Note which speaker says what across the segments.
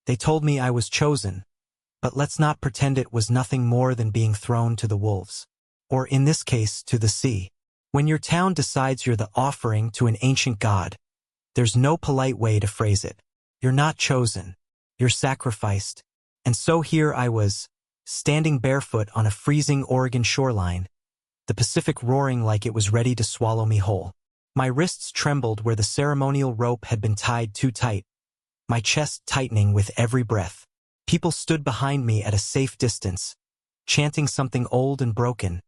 Speaker 1: They told me I was chosen, but let's not pretend it was nothing more than being thrown to the wolves. Or in this case, to the sea. When your town decides you're the offering to an ancient god, there's no polite way to phrase it. You're not chosen. You're sacrificed. And so here I was, standing barefoot on a freezing Oregon shoreline, the Pacific roaring like it was ready to swallow me whole. My wrists trembled where the ceremonial rope had been tied too tight, my chest tightening with every breath. People stood behind me at a safe distance, chanting something old and broken,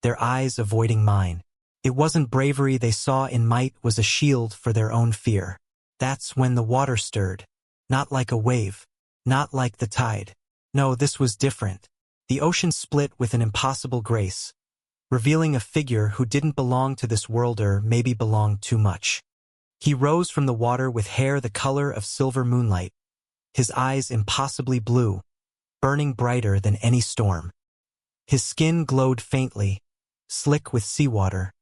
Speaker 1: their eyes avoiding mine. It wasn't bravery they saw in might was a shield for their own fear. That's when the water stirred. Not like a wave. Not like the tide. No, this was different. The ocean split with an impossible grace, revealing a figure who didn't belong to this world or maybe belonged too much. He rose from the water with hair the color of silver moonlight, his eyes impossibly blue, burning brighter than any storm. His skin glowed faintly, slick with seawater,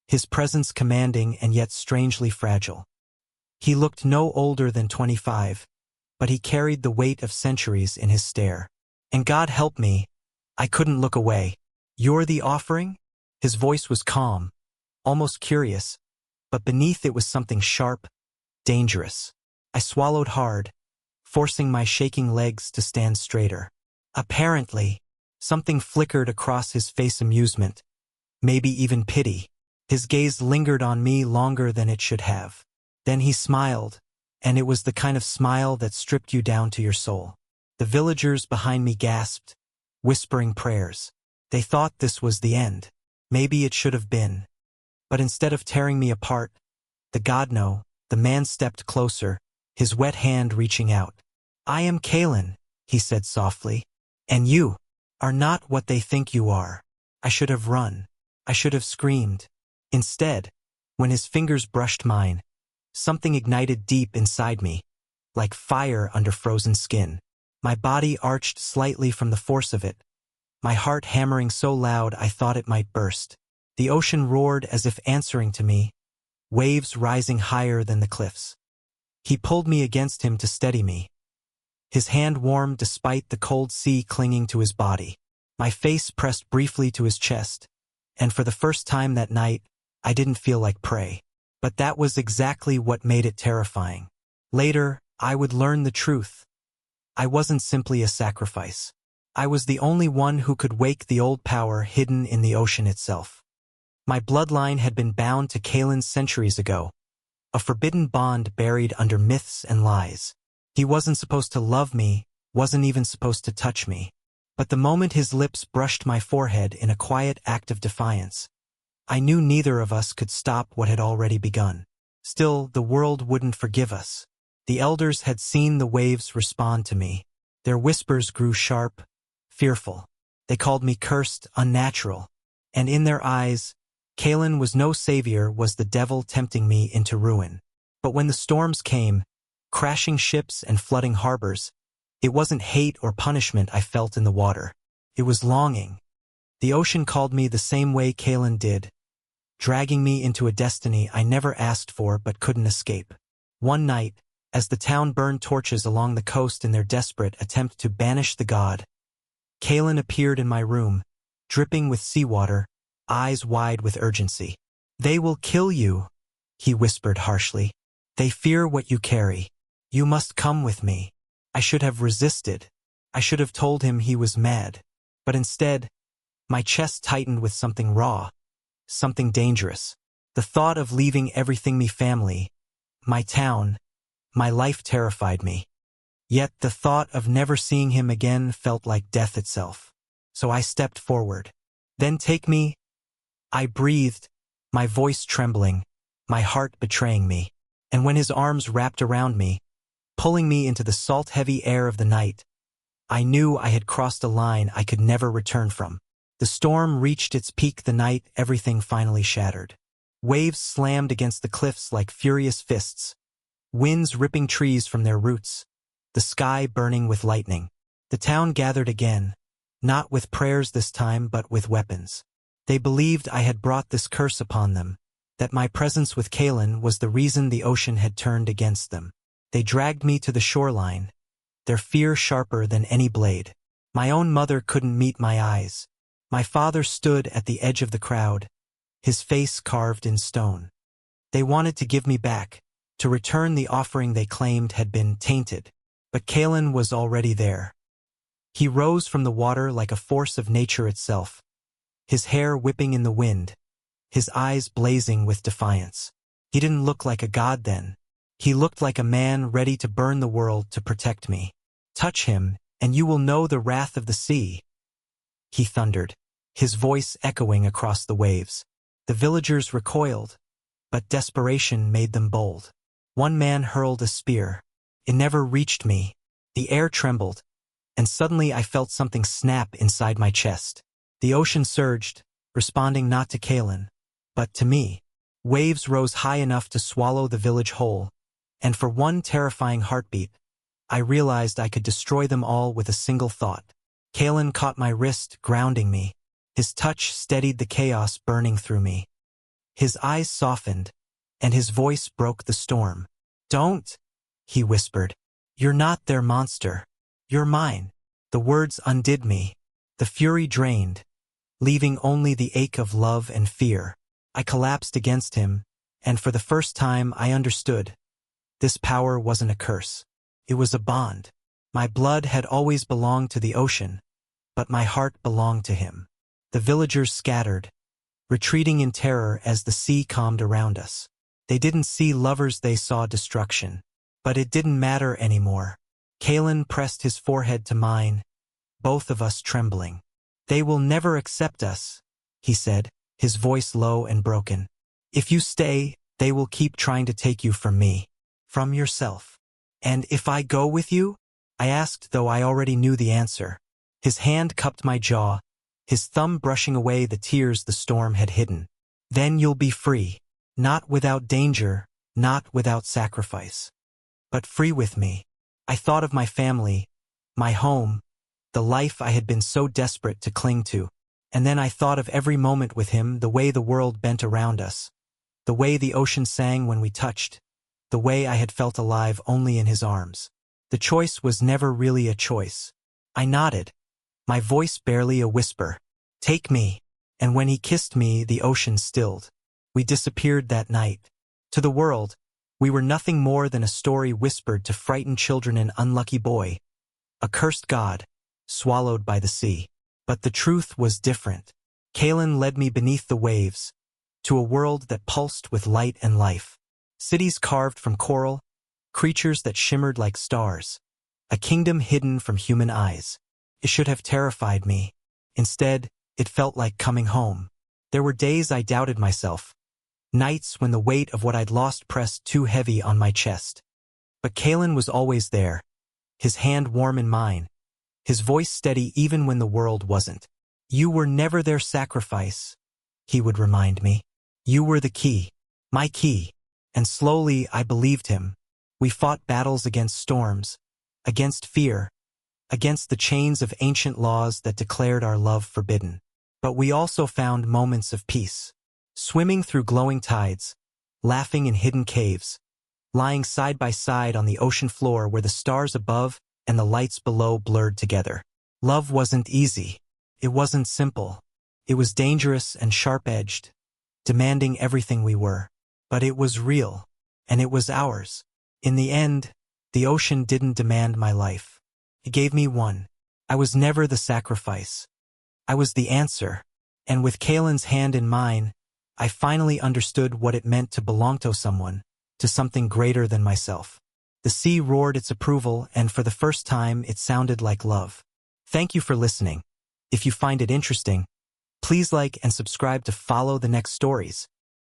Speaker 1: his presence commanding and yet strangely fragile. He looked no older than 25, but he carried the weight of centuries in his stare. And God help me, I couldn't look away. You're the offering? His voice was calm, almost curious, but beneath it was something sharp, dangerous. I swallowed hard, forcing my shaking legs to stand straighter. Apparently, something flickered across his face, amusement, maybe even pity. His gaze lingered on me longer than it should have. Then he smiled, and it was the kind of smile that stripped you down to your soul. The villagers behind me gasped, whispering prayers. They thought this was the end. Maybe it should have been. But instead of tearing me apart, the man stepped closer, his wet hand reaching out. I am Kalen, he said softly. And you are not what they think you are. I should have run. I should have screamed. Instead, when his fingers brushed mine, something ignited deep inside me, like fire under frozen skin. My body arched slightly from the force of it, my heart hammering so loud I thought it might burst. The ocean roared as if answering to me, waves rising higher than the cliffs. He pulled me against him to steady me. His hand warmed despite the cold sea clinging to his body. My face pressed briefly to his chest, and for the first time that night, I didn't feel like prey. But that was exactly what made it terrifying. Later, I would learn the truth. I wasn't simply a sacrifice. I was the only one who could wake the old power hidden in the ocean itself. My bloodline had been bound to Kalen centuries ago, a forbidden bond buried under myths and lies. He wasn't supposed to love me, wasn't even supposed to touch me. But the moment his lips brushed my forehead in a quiet act of defiance, I knew neither of us could stop what had already begun. Still, the world wouldn't forgive us. The elders had seen the waves respond to me. Their whispers grew sharp, fearful. They called me cursed, unnatural. And in their eyes, Kalen was no savior, was the devil tempting me into ruin. But when the storms came, crashing ships and flooding harbors, it wasn't hate or punishment I felt in the water. It was longing. The ocean called me the same way Kalen did, dragging me into a destiny I never asked for but couldn't escape. One night, as the town burned torches along the coast in their desperate attempt to banish the god, Kalen appeared in my room, dripping with seawater, eyes wide with urgency. They will kill you, he whispered harshly. They fear what you carry. You must come with me. I should have resisted. I should have told him he was mad. But instead, my chest tightened with something raw, something dangerous. The thought of leaving everything, my family, my town, my life terrified me. Yet the thought of never seeing him again felt like death itself. So I stepped forward. Then take me, I breathed, my voice trembling, my heart betraying me. And when his arms wrapped around me, pulling me into the salt-heavy air of the night, I knew I had crossed a line I could never return from. The storm reached its peak the night everything finally shattered. Waves slammed against the cliffs like furious fists, winds ripping trees from their roots, the sky burning with lightning. The town gathered again, not with prayers this time but with weapons. They believed I had brought this curse upon them, that my presence with Kalen was the reason the ocean had turned against them. They dragged me to the shoreline, their fear sharper than any blade. My own mother couldn't meet my eyes. My father stood at the edge of the crowd, his face carved in stone. They wanted to give me back, to return the offering they claimed had been tainted. But Kalen was already there. He rose from the water like a force of nature itself, his hair whipping in the wind, his eyes blazing with defiance. He didn't look like a god then. He looked like a man ready to burn the world to protect me. "Touch him, and you will know the wrath of the sea," he thundered, his voice echoing across the waves. The villagers recoiled, but desperation made them bold. One man hurled a spear. It never reached me. The air trembled, and suddenly I felt something snap inside my chest. The ocean surged, responding not to Kalen, but to me. Waves rose high enough to swallow the village whole, and for one terrifying heartbeat, I realized I could destroy them all with a single thought. Kalen caught my wrist, grounding me. His touch steadied the chaos burning through me. His eyes softened, and his voice broke the storm. "Don't," he whispered. "You're not their monster. You're mine." The words undid me. The fury drained, leaving only the ache of love and fear. I collapsed against him, and for the first time I understood. This power wasn't a curse. It was a bond. My blood had always belonged to the ocean, but my heart belonged to him. The villagers scattered, retreating in terror as the sea calmed around us. They didn't see lovers, they saw destruction. But it didn't matter anymore. Kalen pressed his forehead to mine, both of us trembling. "They will never accept us," he said, his voice low and broken. "If you stay, they will keep trying to take you from me, from yourself." "And if I go with you?" I asked, though I already knew the answer. His hand cupped my jaw, his thumb brushing away the tears the storm had hidden. "Then you'll be free. Not without danger, not without sacrifice. But free with me." I thought of my family, my home, the life I had been so desperate to cling to. And then I thought of every moment with him, the way the world bent around us, the way the ocean sang when we touched, the way I had felt alive only in his arms. The choice was never really a choice. I nodded, my voice barely a whisper. "Take me." And when he kissed me, the ocean stilled. We disappeared that night. To the world, we were nothing more than a story whispered to frightened children, an unlucky boy, a cursed god, swallowed by the sea. But the truth was different. Kalen led me beneath the waves, to a world that pulsed with light and life. Cities carved from coral, creatures that shimmered like stars, a kingdom hidden from human eyes. It should have terrified me. Instead, it felt like coming home. There were days I doubted myself, nights when the weight of what I'd lost pressed too heavy on my chest. But Kalen was always there, his hand warm in mine, his voice steady even when the world wasn't. "You were never their sacrifice," he would remind me. "You were the key, my key." And slowly I believed him. We fought battles against storms, against fear, against the chains of ancient laws that declared our love forbidden. But we also found moments of peace. Swimming through glowing tides, laughing in hidden caves, lying side by side on the ocean floor where the stars above and the lights below blurred together. Love wasn't easy. It wasn't simple. It was dangerous and sharp-edged, demanding everything we were. But it was real, and it was ours. In the end, the ocean didn't demand my life. It gave me one. I was never the sacrifice. I was the answer. And with Kalen's hand in mine, I finally understood what it meant to belong to someone, to something greater than myself. The sea roared its approval, and for the first time it sounded like love. Thank you for listening. If you find it interesting, please like and subscribe to follow the next stories.